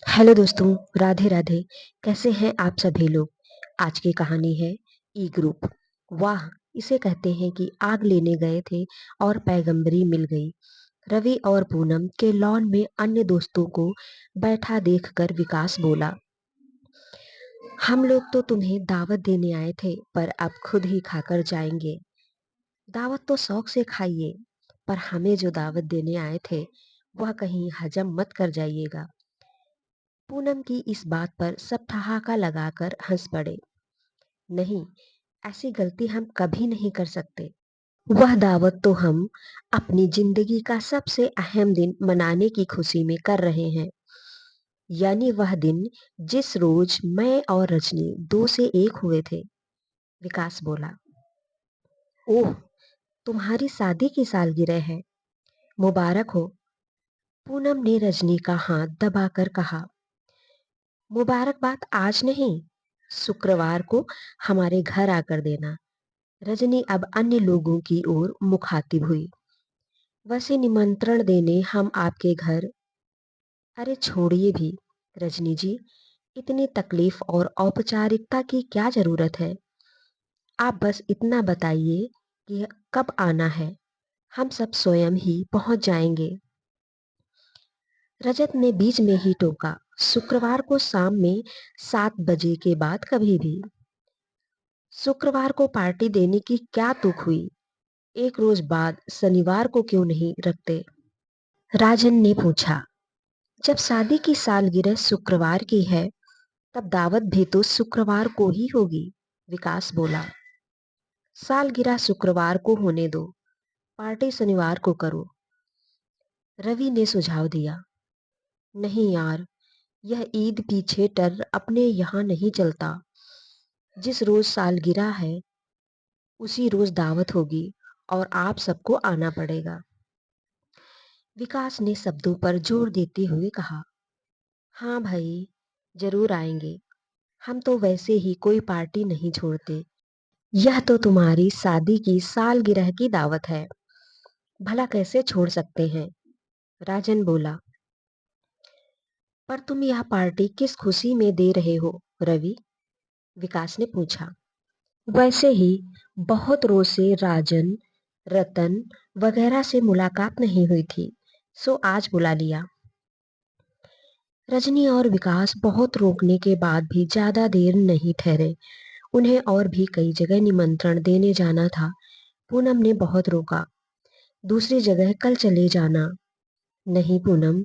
Hello दोस्तों, राधे राधे। कैसे हैं आप सभी लोग? आज की कहानी है ई ग्रुप। वाह! इसे कहते हैं कि आग लेने गए थे और पैगंबरी मिल गई। रवि और पूनम के लॉन में अन्य दोस्तों को बैठा देखकर विकास बोला, हम लोग तो तुम्हें दावत देने आए थे, पर अब खुद ही खाकर जाएंगे। दावत तो शौक से खाइए, पर हमें जो दावत देने आए थे वह कहीं हजम मत कर जाइएगा। पूनम की इस बात पर सब ठहाका लगाकर हंस पड़े। नहीं, ऐसी गलती हम कभी नहीं कर सकते। वह दावत तो हम अपनी जिंदगी का सबसे अहम दिन मनाने की खुशी में कर रहे हैं। यानी वह दिन जिस रोज मैं और रजनी दो से एक हुए थे। विकास बोला, ओह, तुम्हारी शादी की सालगिरह है। मुबारक हो। पूनम ने रजनी का हाथ दबाकर कहा, मुबारकबाद आज नहीं, शुक्रवार को हमारे घर आकर देना। रजनी अब अन्य लोगों की ओर मुखातिब हुई। वैसे निमंत्रण देने हम आपके घर। अरे छोड़िए भी, रजनी जी, इतनी तकलीफ और औपचारिकता की क्या जरूरत है? आप बस इतना बताइए कि कब आना है, हम सब स्वयं ही पहुंच जाएंगे। रजत ने बीच में ही टोका, शुक्रवार को शाम में 7 बजे के बाद कभी भी। शुक्रवार को पार्टी देने की क्या तुक हुई? एक रोज बाद शनिवार को क्यों नहीं रखते? राजन ने पूछा। जब शादी की सालगिरह शुक्रवार की है, तब दावत भी तो शुक्रवार को ही होगी। विकास बोला, सालगिरह शुक्रवार को होने दो, पार्टी शनिवार को करो। रवि ने सुझाव दिया। नहीं यार, यह ईद पीछे टर अपने यहाँ नहीं चलता। जिस रोज सालगिरह है उसी रोज दावत होगी और आप सबको आना पड़ेगा। विकास ने शब्दों पर जोर देते हुए कहा, हाँ भाई, जरूर आएंगे। हम तो वैसे ही कोई पार्टी नहीं छोड़ते। यह तो तुम्हारी शादी की सालगिरह की दावत है, भला कैसे छोड़ सकते हैं? राजन बोला। पर तुम यह पार्टी किस खुशी में दे रहे हो, रवि? विकास ने पूछा। वैसे ही बहुत रोज से राजन, रतन वगैरह से मुलाकात नहीं हुई थी, सो आज बुला लिया। रजनी और विकास बहुत रोकने के बाद भी ज्यादा देर नहीं ठहरे। उन्हें और भी कई जगह निमंत्रण देने जाना था। पूनम ने बहुत रोका, दूसरी जगह कल चले जाना। नहीं पूनम,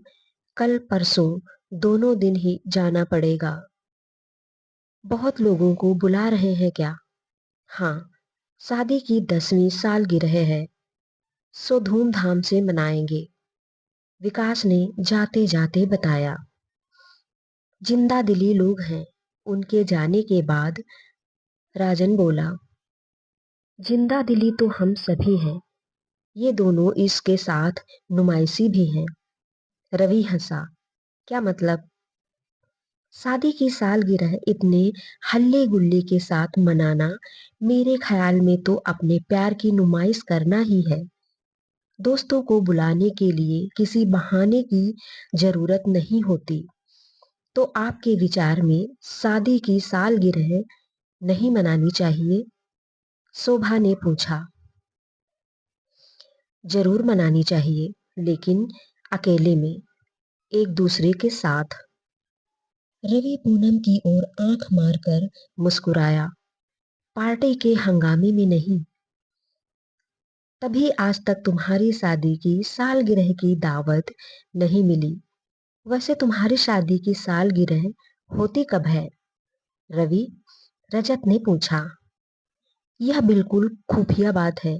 कल परसों दोनों दिन ही जाना पड़ेगा। बहुत लोगों को बुला रहे हैं क्या? हाँ, शादी की 10वीं सालगिरह है, सो धूमधाम से मनाएंगे। विकास ने जाते जाते बताया। जिंदा दिली लोग हैं। उनके जाने के बाद राजन बोला, जिंदा दिली तो हम सभी हैं। ये दोनों इसके साथ नुमाइशी भी हैं। रवि हंसा, क्या मतलब? शादी की सालगिरह इतने हल्ले गुल्ले के साथ मनाना मेरे ख्याल में तो अपने प्यार की नुमाइश करना ही है। दोस्तों को बुलाने के लिए किसी बहाने की जरूरत नहीं होती। तो आपके विचार में शादी की सालगिरह नहीं मनानी चाहिए? शोभा ने पूछा। जरूर मनानी चाहिए, लेकिन अकेले में, एक दूसरे के साथ। रवि पूनम की ओर आंख मारकर मुस्कुराया। पार्टी के हंगामे में नहीं। तभी आज तक तुम्हारी शादी की सालगिरह की दावत नहीं मिली। वैसे तुम्हारी शादी की सालगिरह होती कब है, रवि? रजत ने पूछा। यह बिल्कुल खुफिया बात है।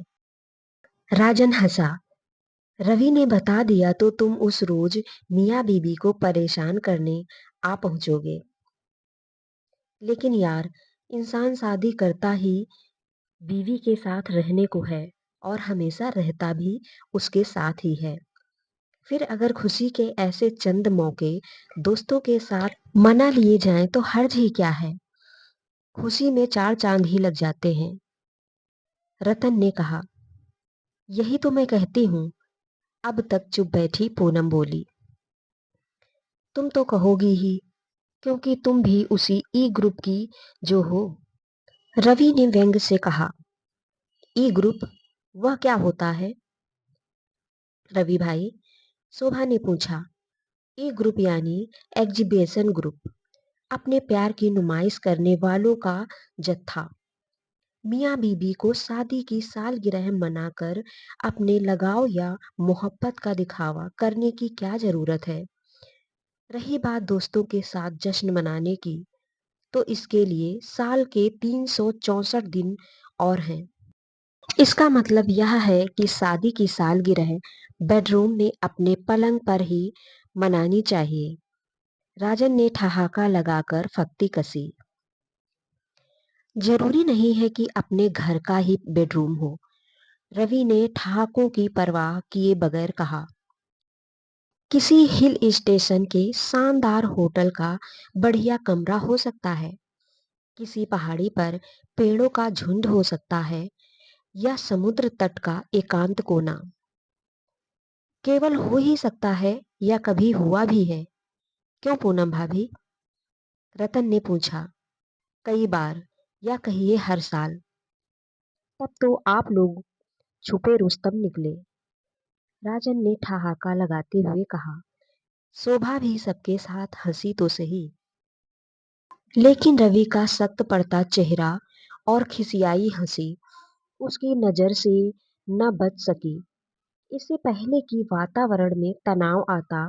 राजन हंसा। रवि ने बता दिया तो तुम उस रोज मियाँ बीबी को परेशान करने आ पहुंचोगे। लेकिन यार, इंसान शादी करता ही बीवी के साथ रहने को है, और हमेशा रहता भी उसके साथ ही है। फिर अगर खुशी के ऐसे चंद मौके दोस्तों के साथ मना लिए जाएं तो हर्ज ही क्या है? खुशी में चार चांद ही लग जाते हैं। रतन ने कहा। यही तो मैं कहती हूँ। अब तक चुप बैठी पूनम बोली, तुम तो कहोगी ही, क्योंकि तुम भी उसी ई ग्रुप की जो हो। रवि ने व्यंग से कहा। ई ग्रुप, वह क्या होता है रवि भाई? शोभा ने पूछा। ई ग्रुप यानी एग्जीबिशन ग्रुप, अपने प्यार की नुमाइश करने वालों का जत्था। मियाँ बीबी को शादी की सालगिरह मनाकर अपने लगाव या मोहब्बत का दिखावा करने की क्या जरूरत है? रही बात दोस्तों के साथ जश्न मनाने की, तो इसके लिए साल के 364 दिन और हैं। इसका मतलब यह है कि शादी की सालगिरह बेडरूम में अपने पलंग पर ही मनानी चाहिए। राजन ने ठहाका लगाकर फत्ती कसी। जरूरी नहीं है कि अपने घर का ही बेडरूम हो, रवि ने ठहाकों की परवाह किए बगैर कहा। किसी हिल स्टेशन के शानदार होटल का बढ़िया कमरा हो सकता है, किसी पहाड़ी पर पेड़ों का झुंड हो सकता है, या समुद्र तट का एकांत कोना। केवल हो ही सकता है या कभी हुआ भी है? क्यों पूनम भाभी? रतन ने पूछा। कई बार, या कहिए हर साल। तब तो आप लोग छुपे रुस्तम निकले, राजन ने ठहाका लगाते हुए कहा। शोभा भी सबके साथ हंसी तो सही, लेकिन रवि का सख्त पड़ता चेहरा और खिसियाई हंसी उसकी नजर से न बच सकी। इससे पहले कि वातावरण में तनाव आता,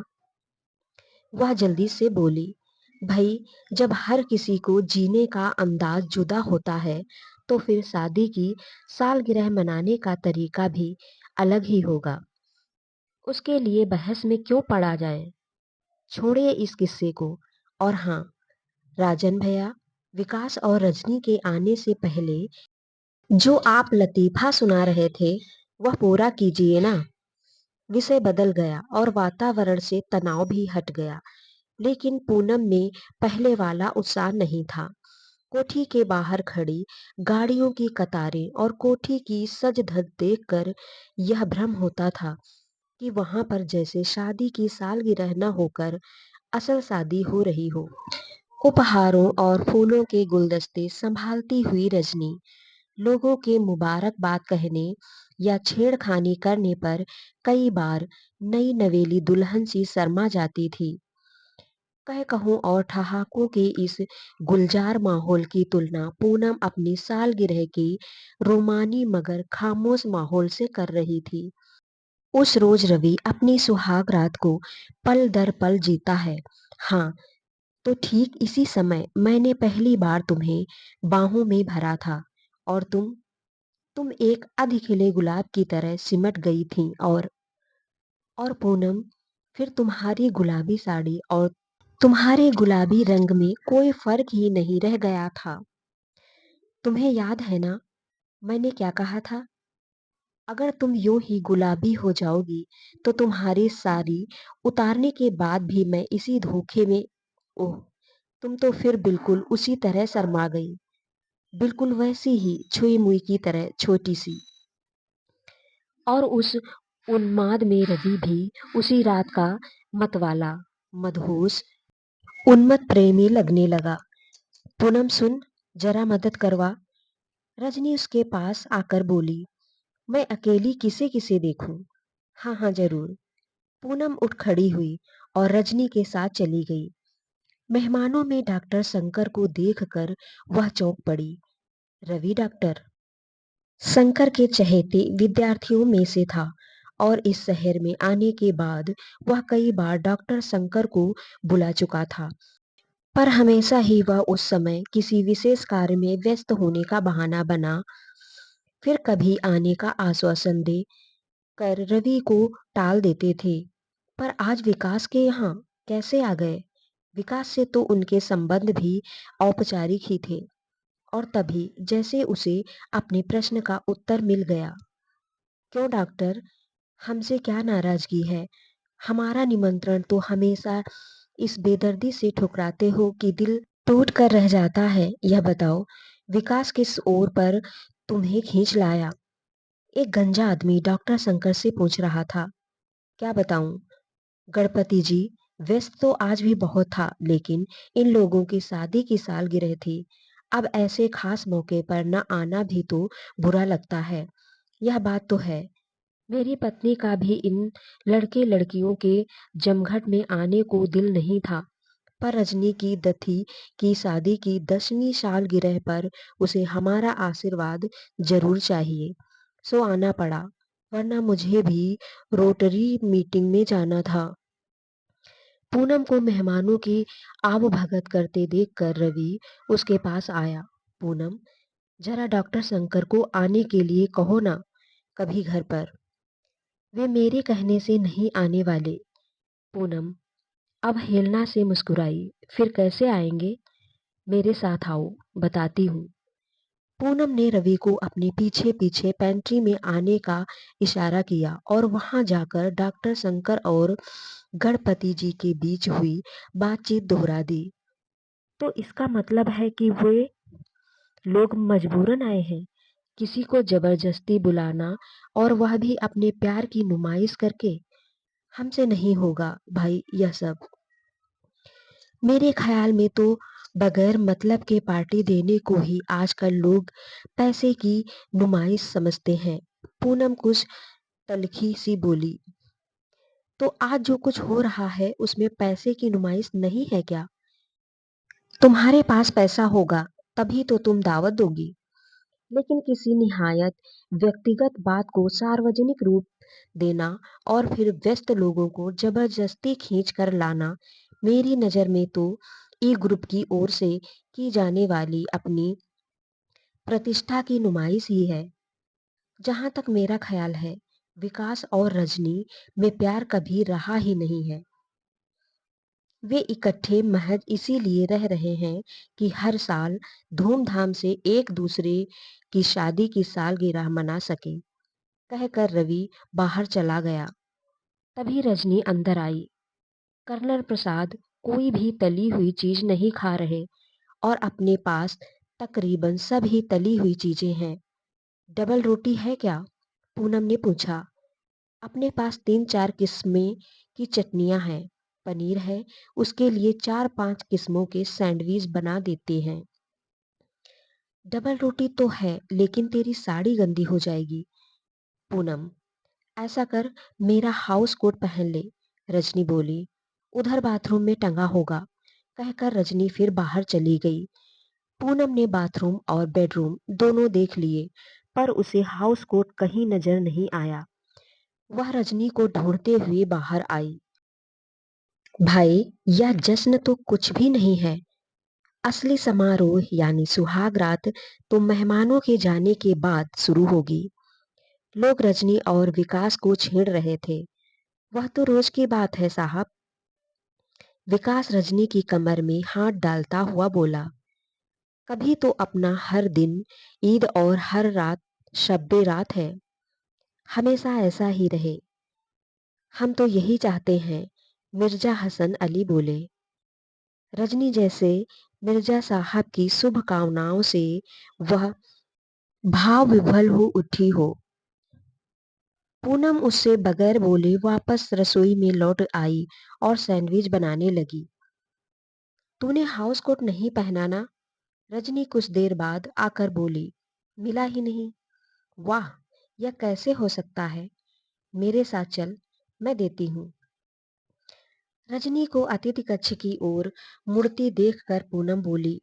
वह जल्दी से बोली। भाई, जब हर किसी को जीने का अंदाज जुदा होता है, तो फिर शादी की सालगिरह मनाने का तरीका भी अलग ही होगा। उसके लिए बहस में क्यों पड़ा जाए? छोड़िए इस किस्से को। और हाँ, राजन भैया, विकास और रजनी के आने से पहले जो आप लतीफा सुना रहे थे, वह पूरा कीजिए ना। विषय बदल गया और वातावरण से तनाव भी हट गया, लेकिन पूनम में पहले वाला उत्साह नहीं था। कोठी के बाहर खड़ी गाड़ियों की कतारें और कोठी की सज धज देखकर यह भ्रम होता था कि वहां पर जैसे शादी की सालगिरह न होकर असल शादी हो रही हो। उपहारों और फूलों के गुलदस्ते संभालती हुई रजनी लोगों के मुबारकबाद कहने या छेड़खानी करने पर कई बार नई नवेली दुल्हन सी शर्मा जाती थी। कह कहूँ और ठहाकों के इस गुलजार माहौल की तुलना पूनम अपनी सालगिरह के रोमानी मगर खामोश माहौल से कर रही थी। उस रोज रवि अपनी सुहाग रात को पल दर पल जीता है। हाँ, तो ठीक इसी समय मैंने पहली बार तुम्हें बाहों में भरा था, और तुम एक अध खिले गुलाब की तरह सिमट गई थी। और पूनम, फिर तुम्हारी गुलाबी साड़ी और तुम्हारे गुलाबी रंग में कोई फर्क ही नहीं रह गया था। तुम्हें याद है ना, मैंने क्या कहा था? अगर तुम यूं ही गुलाबी हो जाओगी, तो तुम्हारी साड़ी उतारने के बाद भी मैं इसी धोखे में। ओह, तुम तो फिर बिल्कुल उसी तरह शर्मा गई, बिल्कुल वैसी ही छुई मुई की तरह छोटी सी। और उस उन्माद में रवि भी उसी रात का मतवाला, मदहोश, उन्मत्त प्रेमी लगने लगा। पूनम सुन, जरा मदद करवा, रजनी उसके पास आकर बोली। मैं अकेली किसे किसे देखूं? हाँ हाँ जरूर। पूनम उठ खड़ी हुई और रजनी के साथ चली गई। मेहमानों में डॉक्टर शंकर को देखकर वह चौंक पड़ी। रवि डॉक्टर? शंकर के चहेते विद्यार्थियों में से था, और इस शहर में आने के बाद वह कई बार डॉक्टर शंकर को बुला चुका था, पर हमेशा ही वह उस समय किसी विशेष कार्य में व्यस्त होने का बहाना बना, फिर कभी आने का आश्वासन दे कर रवि को टाल देते थे। पर आज विकास के यहाँ कैसे आ गए? विकास से तो उनके संबंध भी औपचारिक ही थे, और तभी जैसे उसे अपने प्रश्न का उत्तर मिल गया। क्यों डॉक्टर, हमसे क्या नाराजगी है? हमारा निमंत्रण तो हमेशा इस बेदर्दी से ठुकराते हो कि दिल टूट कर रह जाता है। यह बताओ, विकास किस ओर पर तुम्हें खींच लाया? एक गंजा आदमी डॉक्टर शंकर से पूछ रहा था। क्या बताऊं गणपति जी, व्यस्त तो आज भी बहुत था, लेकिन इन लोगों की शादी की सालगिरह थी। अब ऐसे खास मौके पर न आना भी तो बुरा लगता है। यह बात तो है। मेरी पत्नी का भी इन लड़के लड़कियों के जमघट में आने को दिल नहीं था, पर रजनी की दथी की शादी की 10वीं सालगिरह पर उसे हमारा आशीर्वाद जरूर चाहिए, सो आना पड़ा, वरना मुझे भी रोटरी मीटिंग में जाना था। पूनम को मेहमानों की आवभगत करते देखकर रवि उसके पास आया। पूनम, जरा डॉक्टर शंकर को आने के लिए कहो ना, कभी घर पर। वे मेरे कहने से नहीं आने वाले। पूनम अब हेलना से मुस्कुराई। फिर कैसे आएंगे? मेरे साथ आओ, बताती हूँ। पूनम ने रवि को अपने पीछे पीछे पेंट्री में आने का इशारा किया और वहां जाकर डॉक्टर शंकर और गणपति जी के बीच हुई बातचीत दोहरा दी। तो इसका मतलब है कि वे लोग मजबूरन आए हैं, किसी को जबरदस्ती बुलाना, और वह भी अपने प्यार की नुमाइश करके। हमसे नहीं होगा भाई यह सब। मेरे ख्याल में तो बगैर मतलब के पार्टी देने को ही आजकल लोग पैसे की नुमाइश समझते हैं। पूनम कुछ तलखी सी बोली। तो आज जो कुछ हो रहा है उसमें पैसे की नुमाइश नहीं है क्या? तुम्हारे पास पैसा होगा तभी तो तुम दावत दोगी, लेकिन किसी निहायत व्यक्तिगत बात को सार्वजनिक रूप देना और फिर व्यस्त लोगों को जबरदस्ती खींच कर लाना, मेरी नज़र में तो ई ग्रुप की ओर से की जाने वाली अपनी प्रतिष्ठा की नुमाइश ही है। जहां तक मेरा ख्याल है, विकास और रजनी में प्यार कभी रहा ही नहीं है। वे इकट्ठे महज इसीलिए रह रहे हैं कि हर साल धूमधाम से एक दूसरे की शादी की सालगिरह मना सके। कहकर रवि बाहर चला गया। तभी रजनी अंदर आई। कर्नल प्रसाद कोई भी तली हुई चीज नहीं खा रहे और अपने पास तकरीबन सभी तली हुई चीजें हैं। डबल रोटी है क्या? पूनम ने पूछा। अपने पास 3-4 किस्में की चटनियां हैं, पनीर है, उसके लिए 4-5 किस्मों के सैंडविच बना देते हैं। डबल रोटी तो है, लेकिन तेरी साड़ी गंदी हो जाएगी। पूनम, ऐसा कर, मेरा हाउस कोट पहन ले। रजनी बोली। उधर बाथरूम में टंगा होगा। कहकर रजनी फिर बाहर चली गई। पूनम ने बाथरूम और बेडरूम दोनों देख लिए, पर उसे हाउस कोट कहीं नजर नहीं आया। वह रजनी को ढूंढते हुए बाहर आई। भाई, यह जश्न तो कुछ भी नहीं है। असली समारोह यानी सुहाग रात तो मेहमानों के जाने के बाद शुरू होगी। लोग रजनी और विकास को छेड़ रहे थे। वह तो रोज की बात है साहब। विकास रजनी की कमर में हाथ डालता हुआ बोला। कभी तो अपना हर दिन ईद और हर रात शब्बे रात है। हमेशा ऐसा ही रहे। हम तो यही चाहते हैं। मिर्जा हसन अली बोले। रजनी जैसे मिर्जा साहब की शुभकामनाओं से वह भाव विभल हो उठी हो। पूनम उससे बगैर बोले वापस रसोई में लौट आई और सैंडविच बनाने लगी। तूने हाउस कोट नहीं पहना ना? रजनी कुछ देर बाद आकर बोली। मिला ही नहीं। वाह, यह कैसे हो सकता है? मेरे साथ चल, मैं देती हूँ। रजनी को अतिथि कक्ष की ओर मुड़ती देखकर पूनम बोली।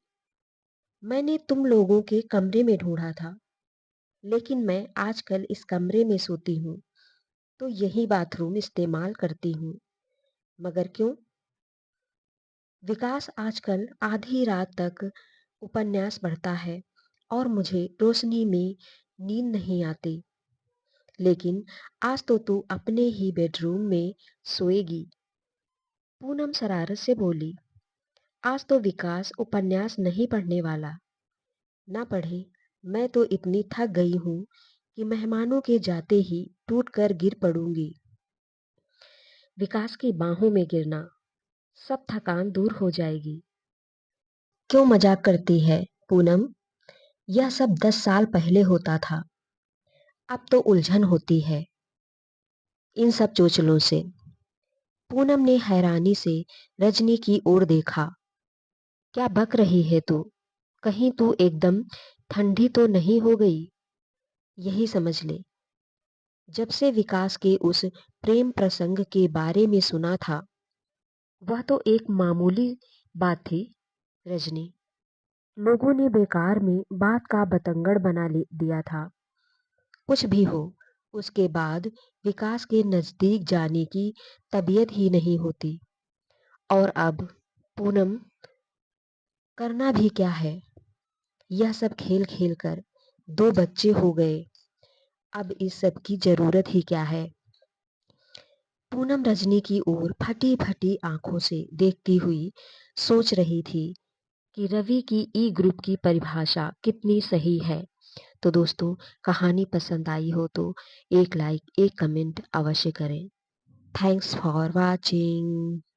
मैंने तुम लोगों के कमरे में ढूंढा था, लेकिन मैं आजकल इस कमरे में सोती हूँ, तो यही बाथरूम इस्तेमाल करती हूँ। मगर क्यों? विकास आजकल आधी रात तक उपन्यास पढ़ता है और मुझे रोशनी में नींद नहीं आती। लेकिन आज तो तू अपने ही बेडरूम में सोएगी। पूनम शरारत से बोली। आज तो विकास उपन्यास नहीं पढ़ने वाला। ना पढ़े, मैं तो इतनी थक गई हूँ कि मेहमानों के जाते ही टूट कर गिर पड़ूंगी। विकास की बाहों में गिरना, सब थकान दूर हो जाएगी। क्यों मजाक करती है पूनम? यह सब 10 साल पहले होता था। अब तो उलझन होती है इन सब चोचलों से। पूनम ने हैरानी से रजनी की ओर देखा। क्या बक रही है तू? कहीं तू एकदम ठंडी तो नहीं हो गई? यही समझ ले, जब से विकास के उस प्रेम प्रसंग के बारे में सुना था, वह तो एक मामूली बात थी रजनी। लोगों ने बेकार में बात का बतंगड़ बना दिया था। कुछ भी हो, उसके बाद विकास के नजदीक जाने की तबीयत ही नहीं होती। और अब पूनम, करना भी क्या है? यह सब खेल खेल कर 2 बच्चे हो गए। अब इस सब की जरूरत ही क्या है? पूनम रजनी की ओर फटी फटी आंखों से देखती हुई सोच रही थी कि रवि की ई ग्रुप की परिभाषा कितनी सही है। तो दोस्तों, कहानी पसंद आई हो तो एक लाइक एक कमेंट अवश्य करें। Thanks for watching.